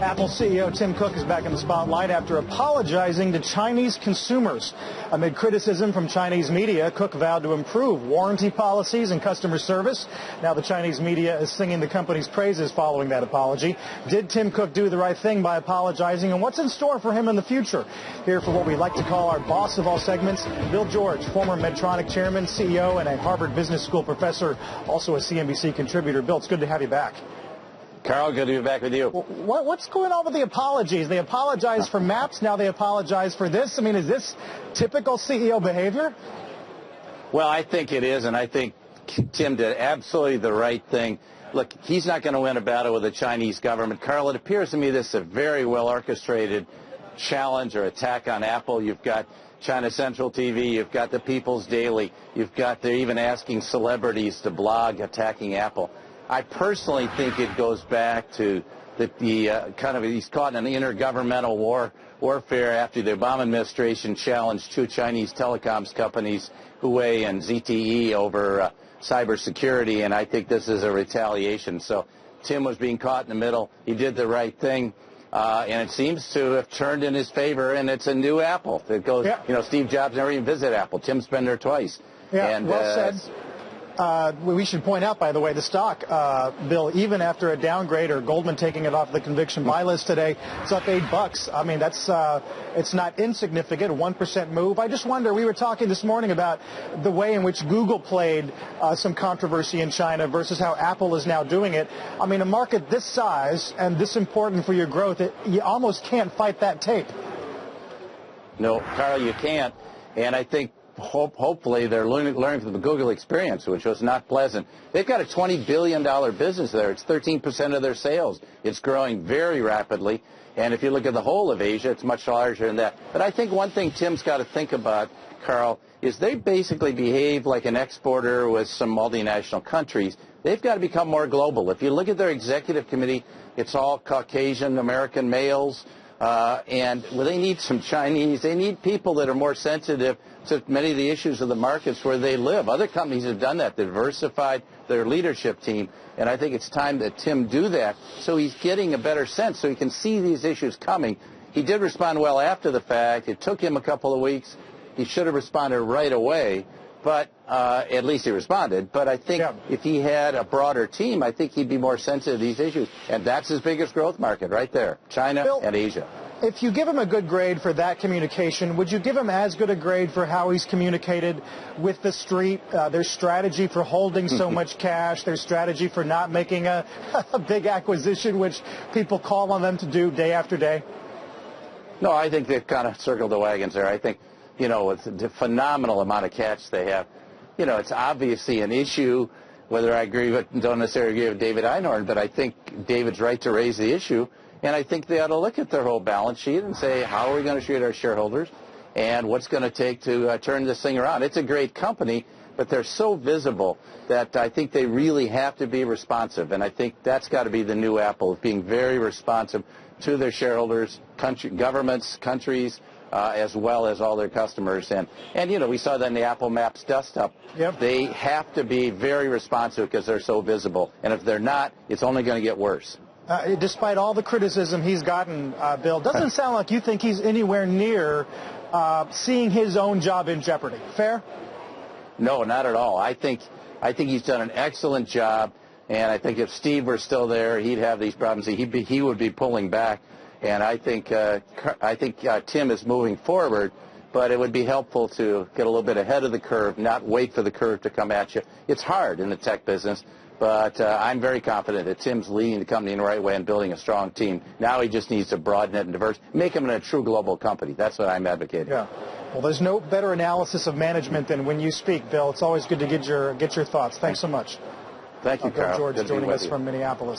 Apple CEO Tim Cook is back in the spotlight after apologizing to Chinese consumers. Amid criticism from Chinese media, Cook vowed to improve warranty policies and customer service. Now the Chinese media is singing the company's praises following that apology. Did Tim Cook do the right thing by apologizing, and what's in store for him in the future? Here for what we like to call our boss of all segments, Bill George, former Medtronic chairman, CEO, and a Harvard Business School professor, also a CNBC contributor. Bill, it's good to have you back. Carl, good to be back with you. What's going on with the apologies? They apologize for maps, now they apologize for this. I mean, is this typical CEO behavior? Well, I think it is, and I think Tim did absolutely the right thing. Look, he's not going to win a battle with the Chinese government. Carl, it appears to me this is a very well-orchestrated challenge or attack on Apple. You've got China Central TV, you've got the People's Daily, they're even asking celebrities to blog attacking Apple. I personally think it goes back to he's caught in an intergovernmental warfare after the Obama administration challenged two Chinese telecoms companies, Huawei and ZTE, over cybersecurity, and I think this is a retaliation. So Tim was being caught in the middle. He did the right thing, and it seems to have turned in his favor, and it's a new Apple. It goes, Steve Jobs never even visited Apple. Tim's been there twice. Yeah, and, well said. We should point out, by the way, the stock, Bill, even after a downgrade or Goldman taking it off the conviction buy list today, it's up $8. I mean, that's it's not insignificant, a 1% move. I just wonder, we were talking this morning about the way in which Google played some controversy in China versus how Apple is now doing it. I mean, a market this size and this important for your growth, you almost can't fight that tape. No, Carl, you can't. And I think hopefully they're learning from the Google experience, which was not pleasant. They've got a $20 billion business there. It's 13% of their sales. It's growing very rapidly. And if you look at the whole of Asia, it's much larger than that. But I think one thing Tim's got to think about, Carl, is they basically behave like an exporter with some multinational countries. They've got to become more global. If you look at their executive committee, it's all Caucasian American males. And they need some Chinese. They need people that are more sensitive to many of the issues of the markets where they live. Other companies have done that. They've diversified their leadership team. And I think it's time that Tim do that so he's getting a better sense, so he can see these issues coming. He did respond well after the fact. It took him a couple of weeks. He should have responded right away. But at least he responded. But I think if he had a broader team, I think he'd be more sensitive to these issues. And that's his biggest growth market right there, China and Asia. If you give him a good grade for that communication, would you give him as good a grade for how he's communicated with the street, their strategy for holding so much cash, their strategy for not making a big acquisition, which people call on them to do day after day? No, I think they've kind of circled the wagons there. I think, with the phenomenal amount of cash they have, it's obviously an issue, whether I agree with, don't necessarily agree with David Einhorn, but I think David's right to raise the issue. And I think they ought to look at their whole balance sheet and say, how are we going to treat our shareholders and what's going to take to turn this thing around? It's a great company, but they're so visible that I think they really have to be responsive. And I think that's got to be the new Apple, being very responsive to their shareholders, governments, countries, as well as all their customers. And we saw that in the Apple Maps desktop. Yep. They have to be very responsive because they're so visible. And if they're not, it's only going to get worse. Despite all the criticism he's gotten, Bill, doesn't sound like you think he's anywhere near seeing his own job in jeopardy. Fair? No, not at all. I think he's done an excellent job, and I think if Steve were still there, he'd have these problems. He would be pulling back, and I think Tim is moving forward. But it would be helpful to get a little bit ahead of the curve, not wait for the curve to come at you. It's hard in the tech business. But I'm very confident that Tim's leading the company in the right way and building a strong team. Now he just needs to broaden it and make him a true global company. That's what I'm advocating. Yeah. Well, there's no better analysis of management than when you speak, Bill. It's always good to get your thoughts. Thanks so much. Thank you, Carl. Bill George joining us from Minneapolis.